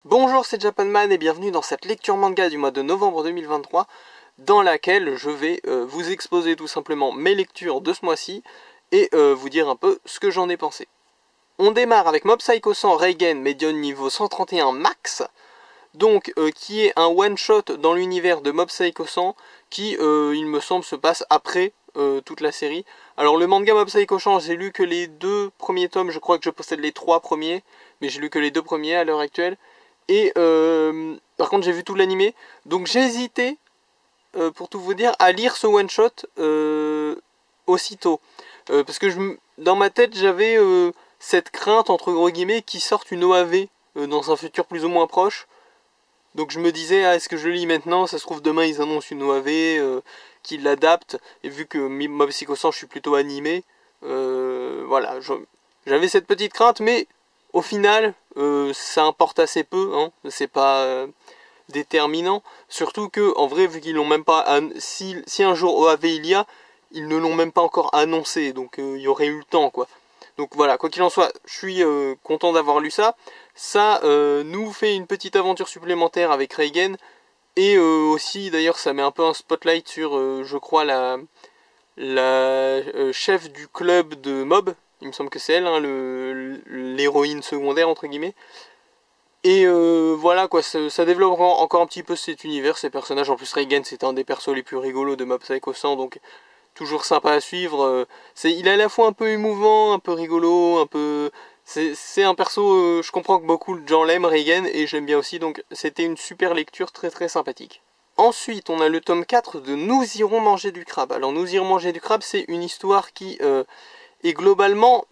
Bonjour, c'est Japanman et bienvenue dans cette lecture manga du mois de novembre 2023 dans laquelle je vais vous exposer tout simplement mes lectures de ce mois-ci et vous dire un peu ce que j'en ai pensé. On démarre avec Mob Psycho 100 Reigen Medion niveau 131 max, donc qui est un one-shot dans l'univers de Mob Psycho 100 qui, il me semble, se passe après toute la série. Alors le manga Mob Psycho 100, j'ai lu que les 2 premiers tomes, je crois que je possède les 3 premiers, mais j'ai lu que les 2 premiers à l'heure actuelle. Et par contre j'ai vu tout l'animé, donc j'ai hésité, pour tout vous dire, à lire ce one shot aussitôt. Parce que dans ma tête j'avais cette crainte entre gros guillemets qui sorte une OAV dans un futur plus ou moins proche. Donc je me disais, ah, est-ce que je le lis maintenant? Ça se trouve demain ils annoncent une OAV qui l'adapte. Et vu que Mob Psycho 100 je suis plutôt animé, voilà, j'avais cette petite crainte, mais au final, ça importe assez peu, hein, c'est pas déterminant. Surtout que, en vrai, vu qu'ils l'ont même pas, si un jour OAV il y a, ils ne l'ont même pas encore annoncé, donc il y aurait eu le temps, quoi. Donc voilà, quoi qu'il en soit, je suis content d'avoir lu ça. Ça nous fait une petite aventure supplémentaire avec Reigen, et aussi, d'ailleurs, ça met un peu un spotlight sur, je crois, la chef du club de Mob. Il me semble que c'est elle, hein, l'héroïne secondaire, entre guillemets. Et voilà, quoi, ça développe encore un petit peu cet univers, ces personnages. En plus, Reigen, c'est un des persos les plus rigolos de Mob Psycho 100, donc toujours sympa à suivre. Il est à la fois un peu émouvant, un peu rigolo, un peu... C'est un perso, je comprends que beaucoup de gens l'aiment, Reigen, et j'aime bien aussi, donc c'était une super lecture très très sympathique. Ensuite, on a le tome 4 de Nous irons manger du crabe. Alors, Nous irons manger du crabe, c'est une histoire qui est globalement,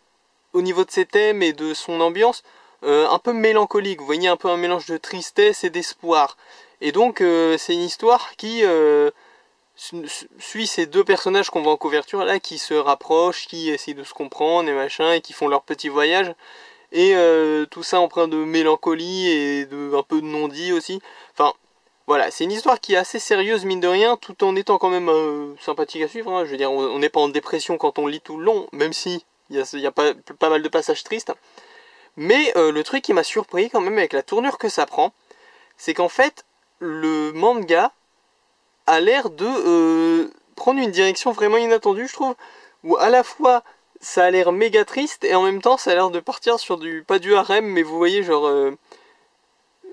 au niveau de ses thèmes et de son ambiance, un peu mélancolique. Vous voyez, un peu un mélange de tristesse et d'espoir. Et donc, c'est une histoire qui suit ces deux personnages qu'on voit en couverture, là, qui se rapprochent, qui essayent de se comprendre et machin, et qui font leur petit voyage. Et tout ça empreint de mélancolie et un peu de non-dit aussi. Enfin, voilà, c'est une histoire qui est assez sérieuse, mine de rien, tout en étant quand même sympathique à suivre, hein. Je veux dire, on n'est pas en dépression quand on lit tout le long, même si il y a pas mal de passages tristes. Mais le truc qui m'a surpris quand même avec la tournure que ça prend, c'est qu'en fait, le manga a l'air de prendre une direction vraiment inattendue, je trouve, où à la fois ça a l'air méga triste et en même temps ça a l'air de partir sur pas du harem, mais vous voyez, genre...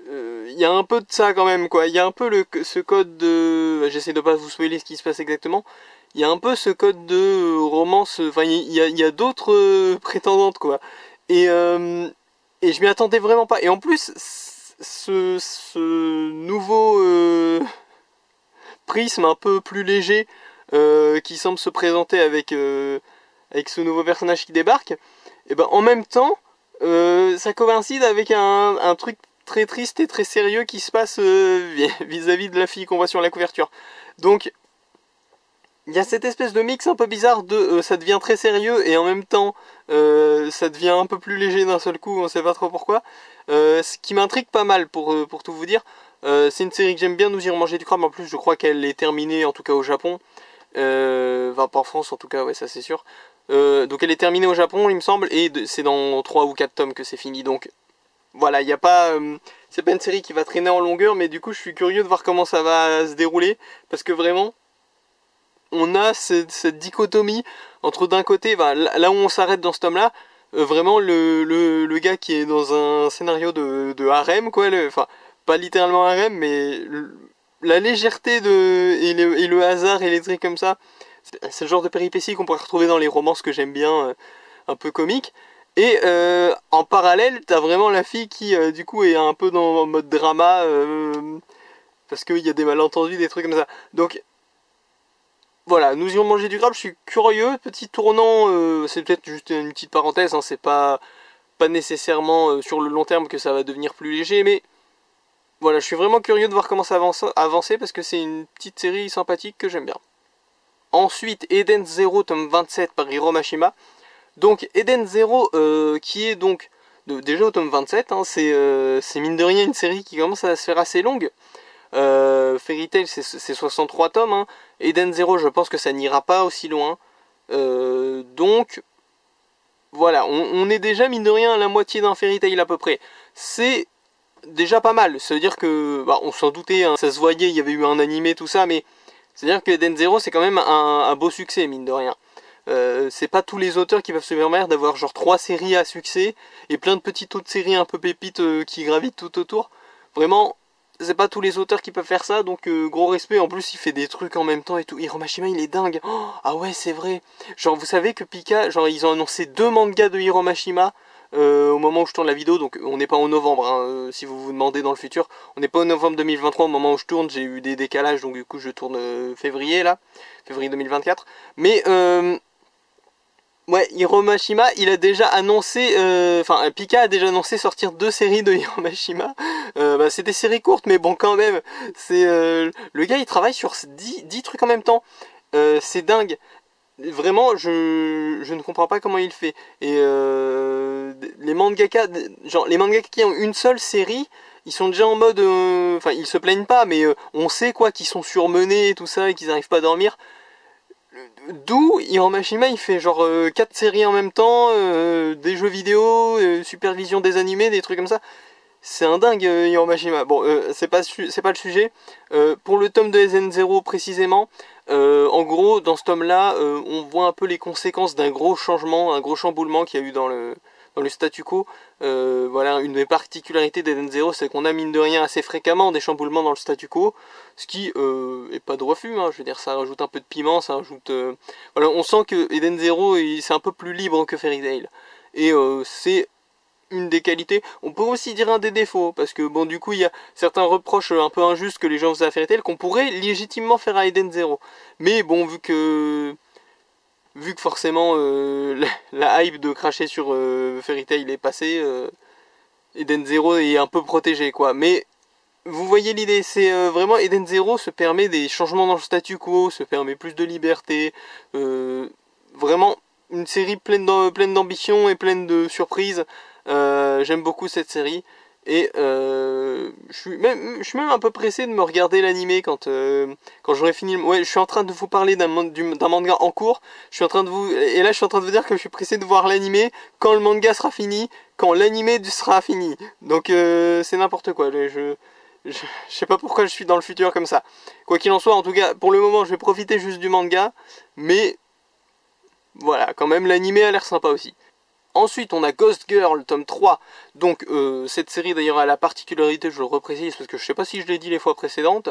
il y a un peu de ça quand même, quoi. Il y a un peu ce code de... J'essaie de pas vous spoiler ce qui se passe exactement. Il y a un peu ce code de romance... Enfin, il y a d'autres prétendantes, quoi. Et, et je m'y attendais vraiment pas. Et en plus, ce nouveau prisme un peu plus léger qui semble se présenter avec ce nouveau personnage qui débarque, et ben en même temps, ça coïncide avec un truc très triste et très sérieux qui se passe vis-à-vis de la fille qu'on voit sur la couverture. Donc, il y a cette espèce de mix un peu bizarre de ça devient très sérieux et en même temps ça devient un peu plus léger d'un seul coup, on sait pas trop pourquoi. Ce qui m'intrigue pas mal pour tout vous dire. C'est une série que j'aime bien, Nous irons manger du crabe. En plus, je crois qu'elle est terminée, en tout cas au Japon. Enfin, pas en France en tout cas, ouais, ça c'est sûr. Donc elle est terminée au Japon, il me semble, et c'est dans 3 ou 4 tomes que c'est fini. Donc voilà, il n'y a pas... c'est pas une série qui va traîner en longueur, mais du coup je suis curieux de voir comment ça va se dérouler. Parce que vraiment, on a cette dichotomie entre d'un côté, bah, là où on s'arrête dans ce tome-là, vraiment le gars qui est dans un scénario de harem, quoi, enfin, pas littéralement harem, mais la légèreté et le hasard et les trucs comme ça, c'est le genre de péripéties qu'on pourrait retrouver dans les romances que j'aime bien, un peu comiques. Et en parallèle, t'as vraiment la fille qui, du coup, est un peu en mode drama, parce qu'il y a des malentendus, des trucs comme ça. Donc, voilà, Nous irons manger du crabe, je suis curieux, petit tournant, c'est peut-être juste une petite parenthèse, hein, c'est pas nécessairement sur le long terme que ça va devenir plus léger, mais voilà, je suis vraiment curieux de voir comment ça va avancer parce que c'est une petite série sympathique que j'aime bien. Ensuite, Eden Zero, tome 27 par Hiro Mashima. Donc, Eden Zero, qui est donc déjà au tome 27, hein, c'est mine de rien une série qui commence à se faire assez longue. Fairy Tail, c'est 63 tomes. Hein. Eden Zero, je pense que ça n'ira pas aussi loin. Donc, voilà, on est déjà, mine de rien, à la moitié d'un Fairy Tail à peu près. C'est déjà pas mal. Ça veut dire que, bah, on s'en doutait, hein, ça se voyait, il y avait eu un animé, tout ça, mais c'est-à-dire que Eden Zero, c'est quand même un beau succès, mine de rien. C'est pas tous les auteurs qui peuvent se permettre d'avoir genre 3 séries à succès et plein de petites autres séries un peu pépites qui gravitent tout autour. Vraiment, c'est pas tous les auteurs qui peuvent faire ça, donc gros respect. En plus, il fait des trucs en même temps et tout. Hiro Mashima, il est dingue. Oh, ah ouais, c'est vrai. Genre, vous savez que Pika, genre, ils ont annoncé 2 mangas de Hiro Mashima au moment où je tourne la vidéo, donc on n'est pas en novembre, hein, si vous vous demandez dans le futur. On n'est pas en novembre 2023 au moment où je tourne, j'ai eu des décalages, donc du coup je tourne février là, février 2024. Mais ouais, Hiro Mashima, il a déjà annoncé, enfin Pika a déjà annoncé sortir 2 séries de Hiro Mashima. Bah, c'est des séries courtes, mais bon quand même, c'est le gars il travaille sur 10 trucs en même temps. C'est dingue. Vraiment, je ne comprends pas comment il fait. Et les mangaka, genre les mangaka qui ont une seule série, ils sont déjà en mode, enfin ils se plaignent pas, mais on sait quoi qu'ils sont surmenés et tout ça et qu'ils n'arrivent pas à dormir. D'où Hiro Mashima il fait genre 4 séries en même temps, des jeux vidéo, supervision des animés, des trucs comme ça. C'est un dingue Hiro Mashima. Bon, c'est pas le sujet. Pour le tome de SN0 précisément, en gros dans ce tome là, on voit un peu les conséquences d'un gros changement, un gros chamboulement qu'il y a eu dans le statu quo. Voilà, une des particularités d'Eden Zero, c'est qu'on a mine de rien assez fréquemment des chamboulements dans le statu quo, ce qui est pas de refus, hein, je veux dire, ça rajoute un peu de piment, ça rajoute... Voilà, on sent que Eden Zero, c'est un peu plus libre que Fairy Tail. Et c'est une des qualités. On peut aussi dire un des défauts, parce que bon, du coup, il y a certains reproches un peu injustes que les gens faisaient à Fairy Tail qu'on pourrait légitimement faire à Eden Zero. Mais bon, vu que forcément la hype de cracher sur Fairy Tail est passée, Eden Zero est un peu protégé quoi. Mais vous voyez l'idée, c'est vraiment Eden Zero se permet des changements dans le statu quo, se permet plus de liberté, vraiment une série pleine d'ambition et pleine de surprises. J'aime beaucoup cette série. Et je suis même un peu pressé de me regarder l'animé quand j'aurai fini. Ouais, je suis en train de vous parler d'un manga en cours. Je suis en train de vous et là je suis en train de vous dire que je suis pressé de voir l'animé quand le manga sera fini, quand l'animé sera fini. Donc c'est n'importe quoi. Je sais pas pourquoi je suis dans le futur comme ça. Quoi qu'il en soit, en tout cas, pour le moment, je vais profiter juste du manga, mais voilà, quand même l'animé a l'air sympa aussi. Ensuite, on a Ghost Girl, tome 3. Donc, cette série, d'ailleurs, a la particularité, je le reprécise, parce que je sais pas si je l'ai dit les fois précédentes.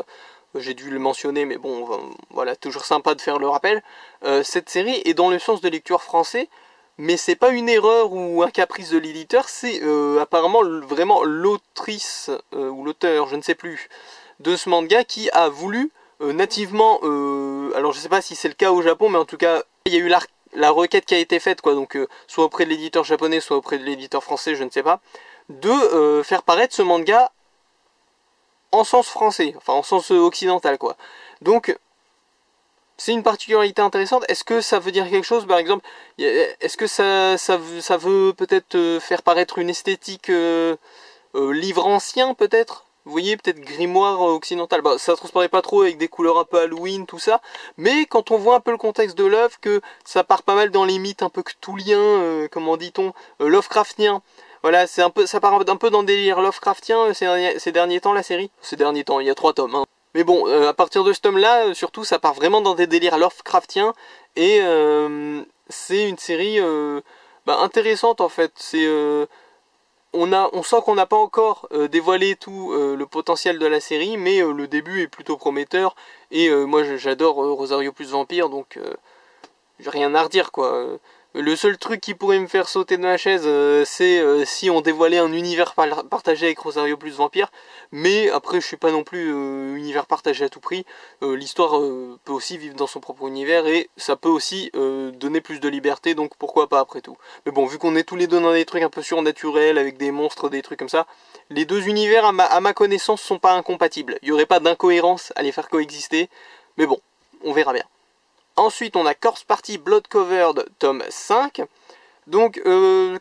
J'ai dû le mentionner, mais bon, voilà, toujours sympa de faire le rappel. Cette série est dans le sens de lecture français, mais c'est pas une erreur ou un caprice de l'éditeur, c'est apparemment vraiment l'autrice, ou l'auteur, je ne sais plus, de ce manga qui a voulu nativement... alors, je sais pas si c'est le cas au Japon, mais en tout cas, il y a eu la requête qui a été faite, quoi, donc soit auprès de l'éditeur japonais, soit auprès de l'éditeur français, je ne sais pas, de faire paraître ce manga en sens français, enfin en sens occidental, quoi. Donc, c'est une particularité intéressante. Est-ce que ça veut dire quelque chose, par exemple? Est-ce que ça veut peut-être faire paraître une esthétique livre ancien, peut-être? Vous voyez, peut-être grimoire occidental. Bah, ça transparaît pas trop avec des couleurs un peu Halloween, tout ça. Mais quand on voit un peu le contexte de l'œuvre, que ça part pas mal dans les mythes un peu cthulhiens, comment dit-on, Lovecraftiens. Voilà, c'est un peu, ça part un peu dans le délire Lovecraftien ces derniers temps, la série. Ces derniers temps, il y a 3 tomes. Hein. Mais bon, à partir de ce tome-là, surtout, ça part vraiment dans des délires Lovecraftiens. Et c'est une série intéressante, en fait. C'est... on sent qu'on n'a pas encore dévoilé tout le potentiel de la série, mais le début est plutôt prometteur. Et moi j'adore Rosario plus Vampire, donc j'ai rien à redire quoi. Le seul truc qui pourrait me faire sauter de ma chaise, c'est si on dévoilait un univers partagé avec Rosario plus Vampire. Mais après, je suis pas non plus univers partagé à tout prix. L'histoire peut aussi vivre dans son propre univers et ça peut aussi donner plus de liberté, donc pourquoi pas après tout. Mais bon, vu qu'on est tous les deux dans des trucs un peu surnaturels, avec des monstres, des trucs comme ça, les deux univers, à ma connaissance, sont pas incompatibles. Il n'y aurait pas d'incohérence à les faire coexister. Mais bon, on verra bien. Ensuite, on a Corpse Party Blood Covered, tome 5. Donc,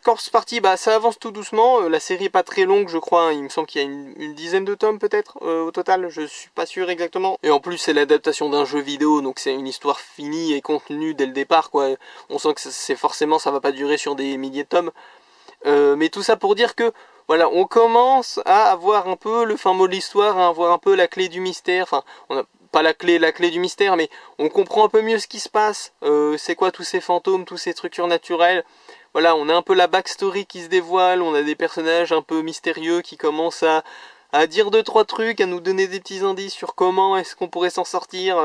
Corpse Party, ça avance tout doucement. La série est pas très longue, je crois. Hein. Il me semble qu'il y a une dizaine de tomes, peut-être, au total. Je suis pas sûr exactement. Et en plus, c'est l'adaptation d'un jeu vidéo, donc c'est une histoire finie et contenue dès le départ, quoi. On sent que c'est forcément, ça va pas durer sur des milliers de tomes. Mais tout ça pour dire que voilà, on commence à avoir un peu le fin mot de l'histoire, à avoir un peu la clé du mystère, enfin, on n'a pas la clé du mystère, mais on comprend un peu mieux ce qui se passe, c'est quoi tous ces fantômes, tous ces trucs surnaturels. Voilà, on a un peu la backstory qui se dévoile, on a des personnages un peu mystérieux qui commencent à dire deux trois trucs, à nous donner des petits indices sur comment est-ce qu'on pourrait s'en sortir.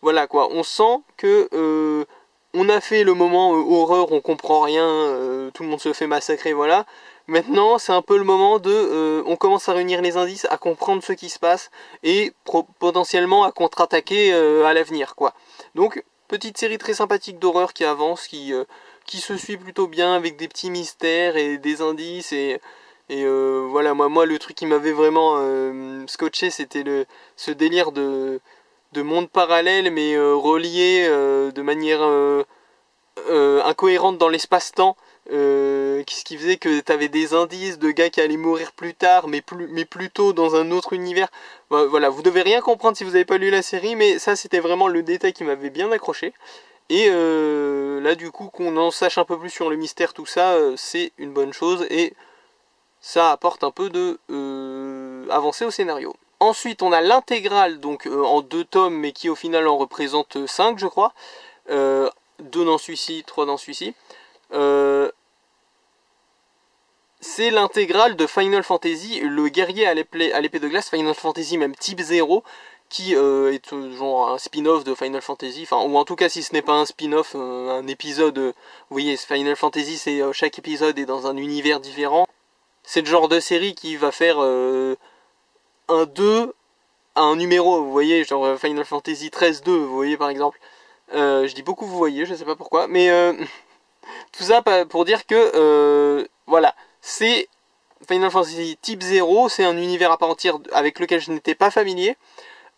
Voilà quoi, on sent que on a fait le moment horreur, on comprend rien, tout le monde se fait massacrer, voilà. Maintenant, c'est un peu le moment de, on commence à réunir les indices, à comprendre ce qui se passe et potentiellement à contre-attaquer à l'avenir, quoi. Donc, petite série très sympathique d'horreur qui avance, qui se suit plutôt bien avec des petits mystères et des indices et voilà, moi le truc qui m'avait vraiment scotché, c'était ce délire de monde parallèle mais relié de manière incohérente dans l'espace-temps. Ce qui faisait que tu avais des indices de gars qui allaient mourir plus tard, mais plutôt dans un autre univers. Voilà, vous devez rien comprendre si vous n'avez pas lu la série, mais ça c'était vraiment le détail qui m'avait bien accroché. Et là du coup qu'on en sache un peu plus sur le mystère, tout ça, c'est une bonne chose et ça apporte un peu de avancée au scénario. Ensuite on a l'intégrale, donc en 2 tomes, mais qui au final en représente 5 je crois. 2 dans celui-ci, 3 dans celui-ci. C'est l'intégrale de Final Fantasy, le guerrier à l'épée de glace, Final Fantasy même type 0, qui est genre un spin-off de Final Fantasy, enfin, ou en tout cas si ce n'est pas un spin-off, un épisode, vous voyez, Final Fantasy, c'est chaque épisode est dans un univers différent. C'est le genre de série qui va faire un 2 à un numéro, vous voyez, genre Final Fantasy 13-2, vous voyez par exemple. Je dis beaucoup vous voyez, je sais pas pourquoi, mais tout ça pour dire que, voilà, c'est Final Fantasy type 0, c'est un univers à part entière avec lequel je n'étais pas familier.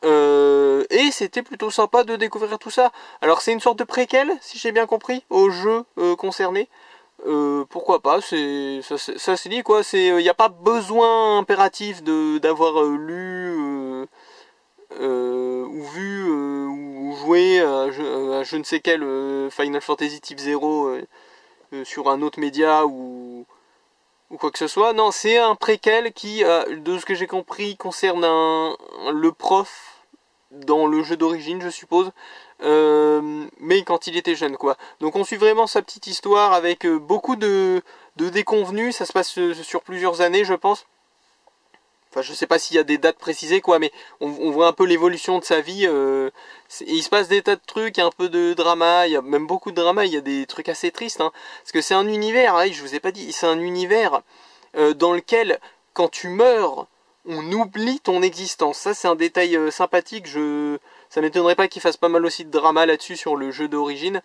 Et c'était plutôt sympa de découvrir tout ça. Alors c'est une sorte de préquel, si j'ai bien compris, au jeu concerné. Pourquoi pas, ça c'est dit quoi, il n'y a pas besoin impératif d'avoir lu ou vu ou joué à je ne sais quel Final Fantasy type 0 sur un autre média ou quoi que ce soit. Non, c'est un préquel qui, de ce que j'ai compris, concerne le prof dans le jeu d'origine, je suppose, mais quand il était jeune, quoi. Donc on suit vraiment sa petite histoire avec beaucoup de déconvenues. Ça se passe sur plusieurs années, je pense. Enfin, je sais pas s'il y a des dates précisées, quoi, mais on voit un peu l'évolution de sa vie. Et il se passe des tas de trucs, il y a un peu de drama, il y a même beaucoup de drama, il y a des trucs assez tristes, hein, parce que c'est un univers, hein, je vous ai pas dit, c'est un univers dans lequel, quand tu meurs, on oublie ton existence. Ça, c'est un détail sympathique, ça m'étonnerait pas qu'il fasse pas mal aussi de drama là-dessus sur le jeu d'origine.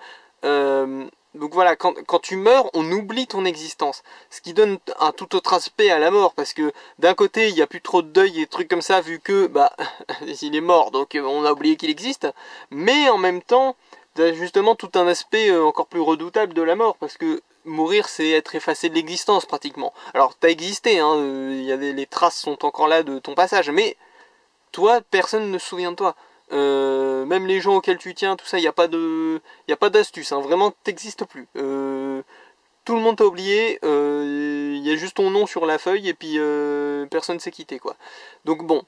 Donc voilà, quand tu meurs, on oublie ton existence. Ce qui donne un tout autre aspect à la mort, parce que d'un côté, il n'y a plus trop de deuil et de trucs comme ça, vu que, bah, il est mort, donc on a oublié qu'il existe. Mais en même temps, t'as justement tout un aspect encore plus redoutable de la mort, parce que mourir, c'est être effacé de l'existence, pratiquement. Alors, t'as existé, hein, les traces sont encore là de ton passage, mais toi, personne ne se souvient de toi. Même les gens auxquels tu tiens, tout ça, il n'y a pas d'astuce, hein, vraiment t'existes plus. Tout le monde t'a oublié, il y a juste ton nom sur la feuille et puis personne s'est quitté, quoi. Donc bon,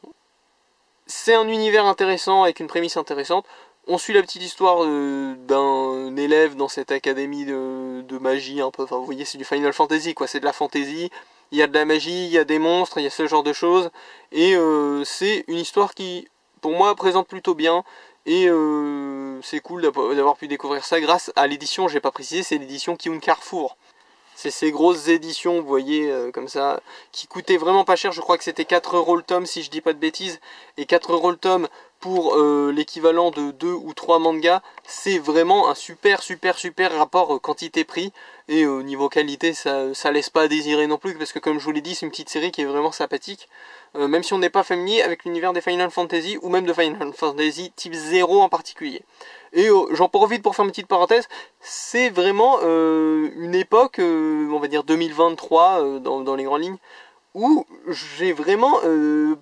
c'est un univers intéressant avec une prémisse intéressante. On suit la petite histoire d'un élève dans cette académie de magie un peu, enfin vous voyez c'est du Final Fantasy quoi, c'est de la fantasy, il y a de la magie, il y a des monstres, il y a ce genre de choses, et c'est une histoire qui pour moi présente plutôt bien, et c'est cool d'avoir pu découvrir ça grâce à l'édition, j'ai pas précisé, c'est l'édition Kiun Carrefour. C'est ces grosses éditions, vous voyez, comme ça, qui coûtaient vraiment pas cher. Je crois que c'était 4 € le tome, si je dis pas de bêtises. Et 4 € le tome pour l'équivalent de 2 ou 3 mangas, c'est vraiment un super rapport quantité-prix. Et au niveau qualité, ça laisse pas à désirer non plus, parce que comme je vous l'ai dit, c'est une petite série qui est vraiment sympathique. Même si on n'est pas familier avec l'univers des Final Fantasy, ou même de Final Fantasy type 0 en particulier. Et j'en profite pour faire une petite parenthèse, c'est vraiment une époque, on va dire 2023 dans les grandes lignes, où j'ai vraiment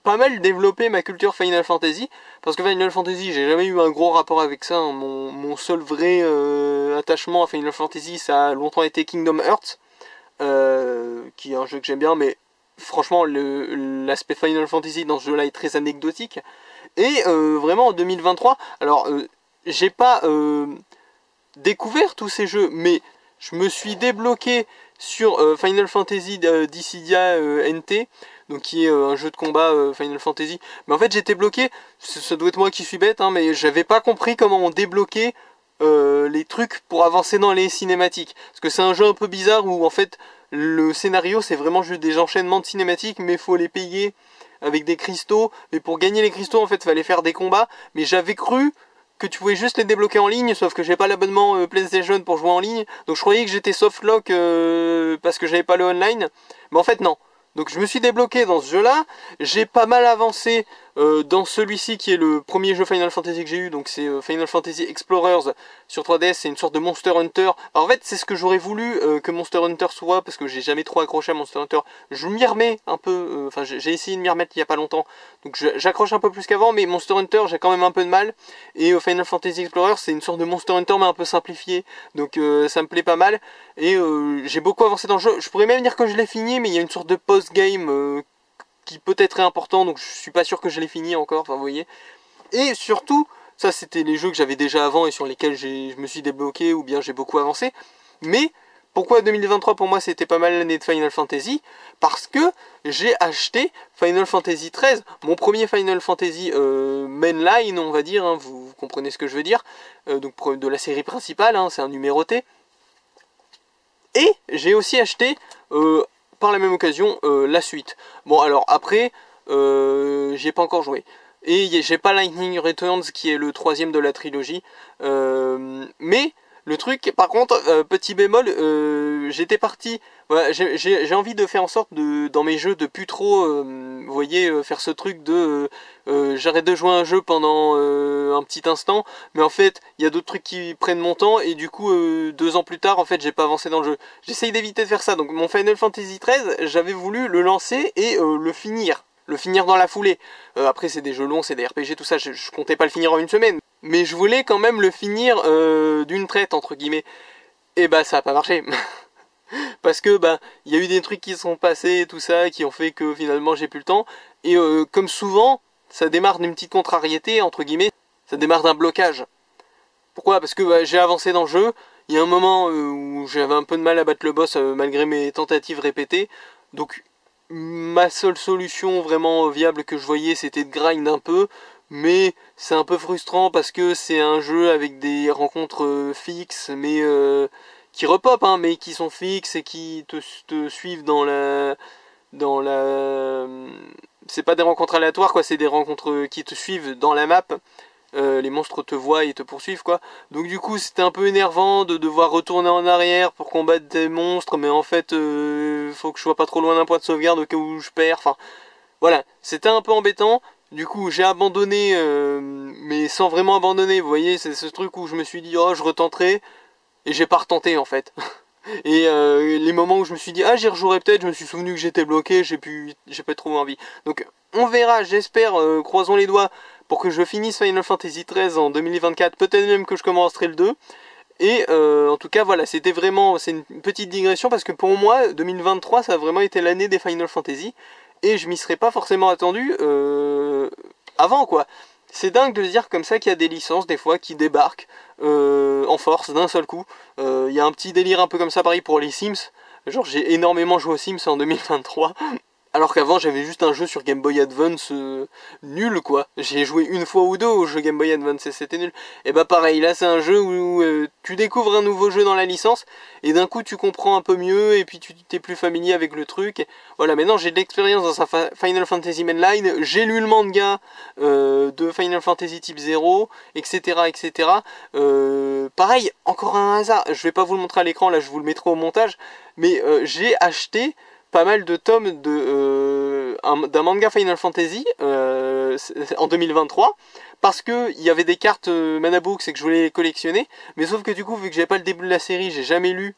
pas mal développé ma culture Final Fantasy, parce que Final Fantasy, j'ai jamais eu un gros rapport avec ça, hein. Mon seul vrai attachement à Final Fantasy, ça a longtemps été Kingdom Hearts, qui est un jeu que j'aime bien, mais franchement l'aspect Final Fantasy dans ce jeu là est très anecdotique. Et vraiment en 2023, alors j'ai pas découvert tous ces jeux, mais je me suis débloqué sur Final Fantasy Dissidia NT, donc qui est un jeu de combat Final Fantasy. Mais en fait j'étais bloqué, ça doit être moi qui suis bête, hein, mais j'avais pas compris comment on débloquait les trucs pour avancer dans les cinématiques. Parce que c'est un jeu un peu bizarre où en fait le scénario c'est vraiment juste des enchaînements de cinématiques, mais il faut les payer avec des cristaux. Mais pour gagner les cristaux en fait il fallait faire des combats. Mais j'avais cru que tu pouvais juste les débloquer en ligne, sauf que j'ai pas l'abonnement PlayStation pour jouer en ligne. Donc je croyais que j'étais softlock parce que j'avais pas le online. Mais en fait non. Donc je me suis débloqué dans ce jeu là, j'ai pas mal avancé dans celui-ci qui est le premier jeu Final Fantasy que j'ai eu, donc c'est Final Fantasy Explorers sur 3DS, c'est une sorte de Monster Hunter. Alors en fait c'est ce que j'aurais voulu que Monster Hunter soit, parce que j'ai jamais trop accroché à Monster Hunter. Je m'y remets un peu, enfin j'ai essayé de m'y remettre il y a pas longtemps, donc j'accroche un peu plus qu'avant, mais Monster Hunter j'ai quand même un peu de mal. Et Final Fantasy Explorers c'est une sorte de Monster Hunter mais un peu simplifié, donc ça me plaît pas mal. Et j'ai beaucoup avancé dans le jeu, je pourrais même dire que je l'ai fini, mais il y a une sorte de post-game qui peut-être est important, donc je suis pas sûr que je l'ai fini encore, enfin vous voyez. Et surtout, ça c'était les jeux que j'avais déjà avant et sur lesquels je me suis débloqué ou bien j'ai beaucoup avancé. Mais pourquoi 2023 pour moi c'était pas mal l'année de Final Fantasy? Parce que j'ai acheté Final Fantasy XIII, mon premier Final Fantasy mainline on va dire, hein, vous comprenez ce que je veux dire, donc de la série principale, hein, c'est un numéroté. Et j'ai aussi acheté par la même occasion la suite. Bon alors après j'y ai pas encore joué. Et j'ai pas Lightning Returns qui est le troisième de la trilogie. Mais le truc par contre, petit bémol, j'étais parti. Voilà, j'ai envie de faire en sorte dans mes jeux de plus trop, vous voyez, faire ce truc de j'arrête de jouer à un jeu pendant un petit instant, mais en fait il y a d'autres trucs qui prennent mon temps et du coup 2 ans plus tard en fait j'ai pas avancé dans le jeu. J'essaye d'éviter de faire ça, donc mon Final Fantasy XIII j'avais voulu le lancer et le finir dans la foulée. Après c'est des jeux longs, c'est des RPG, tout ça, je comptais pas le finir en une semaine, mais je voulais quand même le finir d'une traite entre guillemets. Et bah ça a pas marché. Parce que bah il y a eu des trucs qui sont passés et tout ça qui ont fait que finalement j'ai plus le temps. Et comme souvent, ça démarre d'une petite contrariété entre guillemets, ça démarre d'un blocage. Pourquoi? Parce que bah, j'ai avancé dans le jeu, il y a un moment où j'avais un peu de mal à battre le boss malgré mes tentatives répétées. Donc ma seule solution vraiment viable que je voyais c'était de grind un peu. Mais c'est un peu frustrant parce que c'est un jeu avec des rencontres fixes, mais qui repopent, hein, mais qui sont fixes et qui te suivent dans la... C'est pas des rencontres aléatoires, quoi, c'est des rencontres qui te suivent dans la map. Les monstres te voient et te poursuivent, quoi. Donc du coup c'était un peu énervant de devoir retourner en arrière pour combattre des monstres, mais en fait faut que je sois pas trop loin d'un point de sauvegarde au cas où je perds, enfin voilà, c'était un peu embêtant. Du coup j'ai abandonné, mais sans vraiment abandonner, vous voyez, c'est ce truc où je me suis dit oh je retenterai, et j'ai pas retenté en fait. Et les moments où je me suis dit ah j'y rejouerai peut-être, je me suis souvenu que j'étais bloqué, j'ai pas trop envie. Donc on verra, j'espère, croisons les doigts pour que je finisse Final Fantasy XIII en 2024, peut-être même que je commencerai le 2. Et en tout cas voilà, c'était vraiment, c'est une petite digression parce que pour moi 2023 ça a vraiment été l'année des Final Fantasy. Et je m'y serais pas forcément attendu avant quoi. C'est dingue de se dire comme ça qu'il y a des licences des fois qui débarquent en force d'un seul coup. Il y a un petit délire un peu comme ça pareil pour les Sims. Genre j'ai énormément joué aux Sims en 2023. Alors qu'avant j'avais juste un jeu sur Game Boy Advance nul quoi. J'ai joué une fois ou deux au jeu Game Boy Advance et c'était nul. Et bah pareil, là c'est un jeu où tu découvres un nouveau jeu dans la licence et d'un coup tu comprends un peu mieux et puis tu t'es plus familier avec le truc. Et voilà, maintenant j'ai de l'expérience dans sa Final Fantasy Mainline, j'ai lu le manga de Final Fantasy Type 0, etc. etc. Pareil, encore un hasard, je vais pas vous le montrer à l'écran, là je vous le mettrai au montage, mais j'ai acheté pas mal de tomes d'un manga Final Fantasy en 2023 parce que il y avait des cartes Mana Books et que je voulais les collectionner, mais sauf que du coup vu que j'avais pas le début de la série, j'ai jamais lu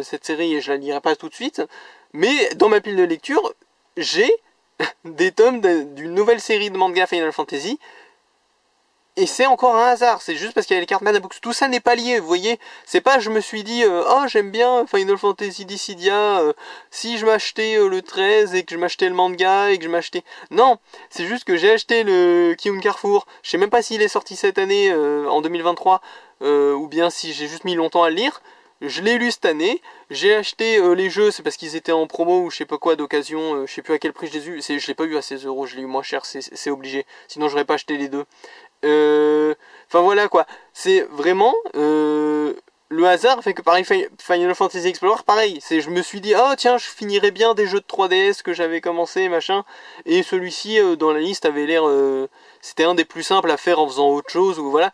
cette série et je la lirai pas tout de suite, mais dans ma pile de lecture j'ai des tomes d'une nouvelle série de manga Final Fantasy Et c'est encore un hasard, c'est juste parce qu'il y a les cartes Mana Books. Tout ça n'est pas lié, vous voyez. C'est pas je me suis dit, oh j'aime bien Final Fantasy Dissidia, si je m'achetais le 13 et que je m'achetais le manga et que je m'achetais... Non, c'est juste que j'ai acheté le Kiun Carrefour. Je sais même pas s'il est sorti cette année, en 2023, ou bien si j'ai juste mis longtemps à le lire. Je l'ai lu cette année, j'ai acheté les jeux, c'est parce qu'ils étaient en promo ou je sais pas quoi d'occasion, je sais plus à quel prix je les ai eu, je l'ai pas eu à 16 €, je l'ai eu moins cher, c'est obligé, sinon j'aurais pas acheté les deux. Enfin voilà quoi, c'est vraiment le hasard fait que pareil Final Fantasy Explorer, pareil, je me suis dit, oh tiens, je finirais bien des jeux de 3DS que j'avais commencé, machin, et celui-ci dans la liste avait l'air, c'était un des plus simples à faire en faisant autre chose, ou voilà.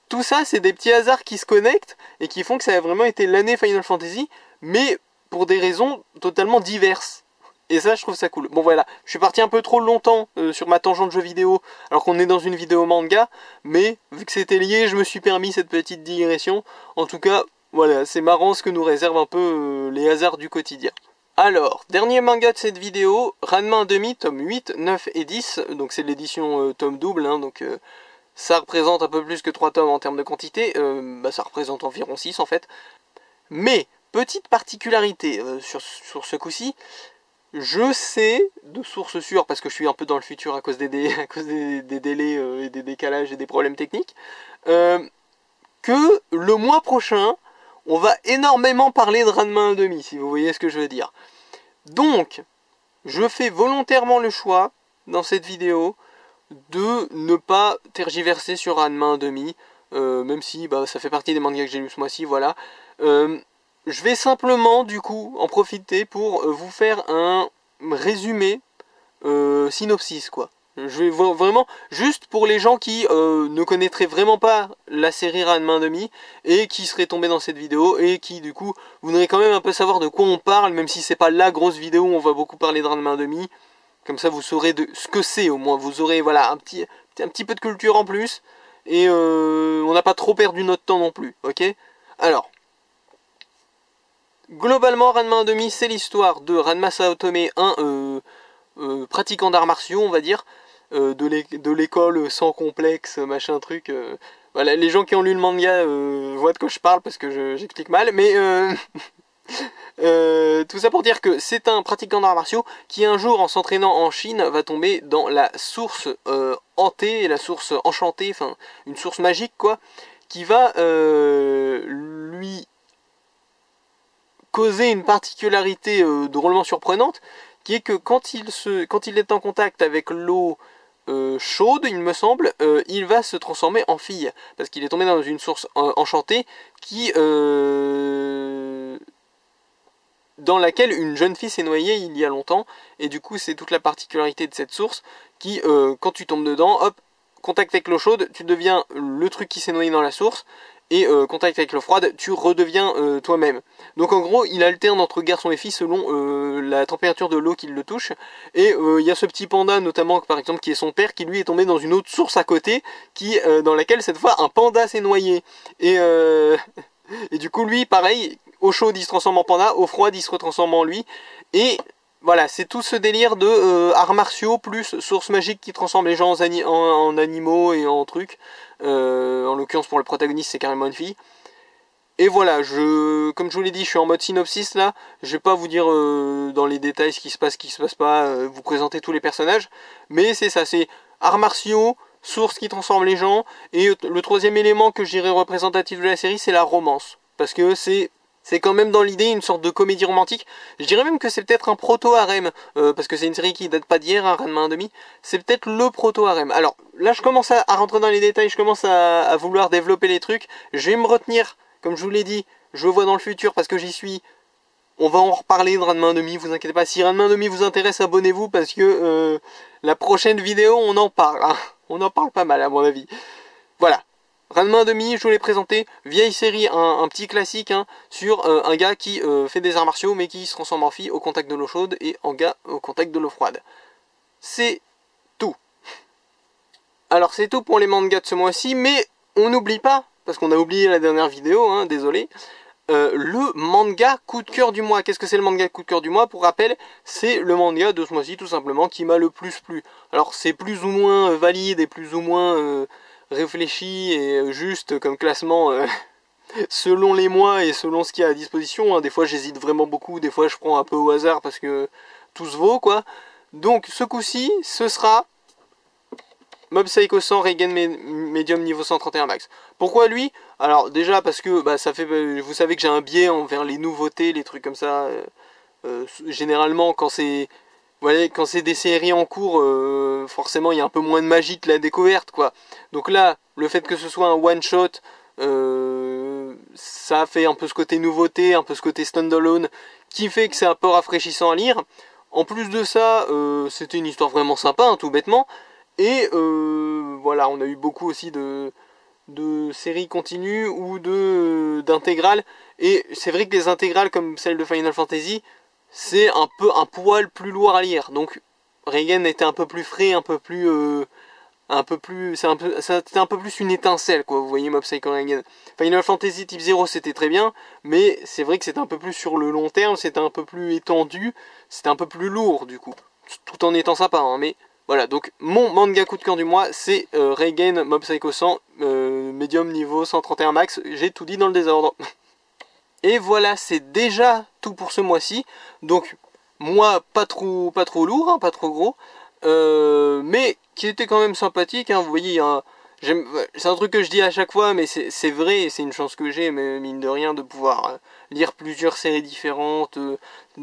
Tout ça, c'est des petits hasards qui se connectent et qui font que ça a vraiment été l'année Final Fantasy, mais pour des raisons totalement diverses. Et ça, je trouve ça cool. Bon voilà, je suis parti un peu trop longtemps sur ma tangente jeu vidéo, alors qu'on est dans une vidéo manga, mais vu que c'était lié, je me suis permis cette petite digression. En tout cas, voilà, c'est marrant ce que nous réservent un peu les hasards du quotidien. Alors, dernier manga de cette vidéo, Ranma 1/2, tome 8, 9 et 10, donc c'est l'édition tome double, hein, donc... ça représente un peu plus que 3 tomes en termes de quantité, ça représente environ 6 en fait. Mais, petite particularité sur ce coup-ci, je sais, de source sûre, parce que je suis un peu dans le futur à cause des délais et des décalages et des problèmes techniques, que le mois prochain, on va énormément parler de Ranma 1/2, si vous voyez ce que je veux dire. Donc, je fais volontairement le choix, dans cette vidéo, de ne pas tergiverser sur Ranma 1/2, même si ça fait partie des mangas que j'ai lu ce mois-ci, voilà. Je vais simplement, du coup, en profiter pour vous faire un résumé, synopsis, quoi. Je vais vraiment, juste pour les gens qui ne connaîtraient vraiment pas la série Ranma 1/2 et qui seraient tombés dans cette vidéo et qui, du coup, voudraient quand même un peu savoir de quoi on parle, même si c'est pas la grosse vidéo où on va beaucoup parler de Ranma 1/2. Comme ça, vous saurez de ce que c'est, au moins. Vous aurez, voilà, un petit peu de culture en plus. Et on n'a pas trop perdu notre temps non plus, ok? Alors, globalement, Ranma 1/2, c'est l'histoire de Ranma Saotome, un pratiquant d'arts martiaux, on va dire, de l'école sans complexe, machin truc. Voilà, les gens qui ont lu le manga voient de quoi je parle, parce que j'explique mal, mais... tout ça pour dire que c'est un pratiquant d'arts martiaux qui un jour en s'entraînant en Chine va tomber dans la source hantée, la source enchantée, enfin une source magique quoi, qui va lui causer une particularité drôlement surprenante, qui est que quand il est en contact avec l'eau chaude, il me semble, il va se transformer en fille, parce qu'il est tombé dans une source enchantée qui... dans laquelle une jeune fille s'est noyée il y a longtemps, et du coup c'est toute la particularité de cette source, qui quand tu tombes dedans, hop, contact avec l'eau chaude, tu deviens le truc qui s'est noyé dans la source, et contact avec l'eau froide, tu redeviens toi-même. Donc en gros, il alterne entre garçon et fille selon la température de l'eau qui le touche, et il y a ce petit panda notamment, par exemple, qui est son père, qui lui est tombé dans une autre source à côté, dans laquelle cette fois un panda s'est noyé, et du coup lui, pareil, au chaud il se transforme en panda, au froid il se retransforme en lui, et voilà, c'est tout ce délire de arts martiaux plus source magique qui transforme les gens en animaux et en trucs. En l'occurrence pour le protagoniste c'est carrément une fille. Et voilà, comme je vous l'ai dit, je suis en mode synopsis là, je vais pas vous dire dans les détails ce qui se passe pas, vous présenter tous les personnages, mais c'est ça, c'est arts martiaux, source qui transforme les gens, et le troisième élément que je dirais représentatif de la série c'est la romance, parce que c'est quand même dans l'idée une sorte de comédie romantique. Je dirais même que c'est peut-être un proto-harem, parce que c'est une série qui date pas d'hier, hein, Ranma 1/2. C'est peut-être le proto-harem. Alors là je commence à rentrer dans les détails, je commence à vouloir développer les trucs. Je vais me retenir, comme je vous l'ai dit, je vois dans le futur parce que j'y suis. On va en reparler de Ranma 1/2, vous inquiétez pas. Si Ranma 1/2 vous intéresse, abonnez-vous parce que la prochaine vidéo on en parle. Hein. On en parle pas mal à mon avis. Voilà. Ranma 1/2, je vous l'ai présenté, vieille série, un petit classique hein, sur un gars qui fait des arts martiaux mais qui se transforme en fille au contact de l'eau chaude et en gars au contact de l'eau froide. C'est tout. Alors c'est tout pour les mangas de ce mois-ci, mais on n'oublie pas, parce qu'on a oublié la dernière vidéo, hein, désolé, le manga coup de cœur du mois. Qu'est-ce que c'est le manga coup de cœur du mois? Pour rappel, c'est le manga de ce mois-ci tout simplement qui m'a le plus plu. Alors c'est plus ou moins valide et plus ou moins... réfléchi et juste comme classement selon les mois et selon ce qu'il y a à disposition. Hein. Des fois j'hésite vraiment beaucoup, des fois je prends un peu au hasard parce que tout se vaut quoi. Donc ce coup-ci, ce sera Mob Psycho 100 Regen Medium niveau 131 max. Pourquoi lui? Alors déjà parce que bah, ça fait, vous savez que j'ai un biais envers les nouveautés, les trucs comme ça. Généralement quand c'est quand c'est des séries en cours, forcément il y a un peu moins de magie que la découverte quoi. Donc là, le fait que ce soit un one shot, ça fait un peu ce côté nouveauté, un peu ce côté standalone, qui fait que c'est un peu rafraîchissant à lire. En plus de ça, c'était une histoire vraiment sympa, hein, tout bêtement. Et voilà, on a eu beaucoup aussi de séries continues ou d'intégrales. Et c'est vrai que les intégrales comme celle de Final Fantasy, c'est un poil plus lourd à lire. Donc Regen était un peu plus frais, c'était un peu plus une étincelle quoi, vous voyez Mob Psycho Regen. Final Fantasy Type 0 c'était très bien, mais c'est vrai que c'était un peu plus sur le long terme, c'était un peu plus étendu, c'était un peu plus lourd du coup, tout en étant sympa, hein, mais voilà, donc mon manga coup de cœur du mois c'est Regen Mob Psycho 100, médium niveau 131 max, j'ai tout dit dans le désordre. Et voilà, c'est déjà tout pour ce mois-ci, donc moi pas trop lourd, hein, pas trop gros, mais qui était quand même sympathique, hein, vous voyez, c'est un truc que je dis à chaque fois, mais c'est vrai, c'est une chance que j'ai, mais mine de rien, de pouvoir lire plusieurs séries différentes,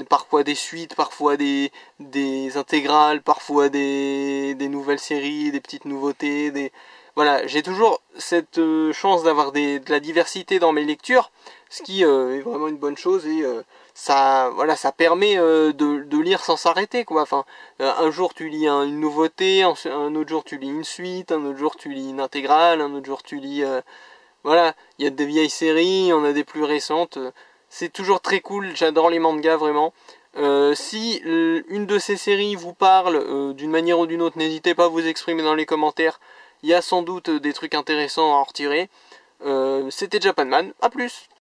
parfois des suites, parfois des intégrales, parfois des nouvelles séries, des petites nouveautés, voilà, j'ai toujours cette chance d'avoir de la diversité dans mes lectures, ce qui est vraiment une bonne chose et ça, voilà, ça permet de lire sans s'arrêter quoi. Enfin, un jour tu lis une nouveauté, un autre jour tu lis une suite, un autre jour tu lis une intégrale, un autre jour tu lis, voilà, il y a des vieilles séries, on a des plus récentes. C'est toujours très cool, j'adore les mangas vraiment. Si une de ces séries vous parle d'une manière ou d'une autre, n'hésitez pas à vous exprimer dans les commentaires. Il y a sans doute des trucs intéressants à en retirer. C'était Japanman, à plus!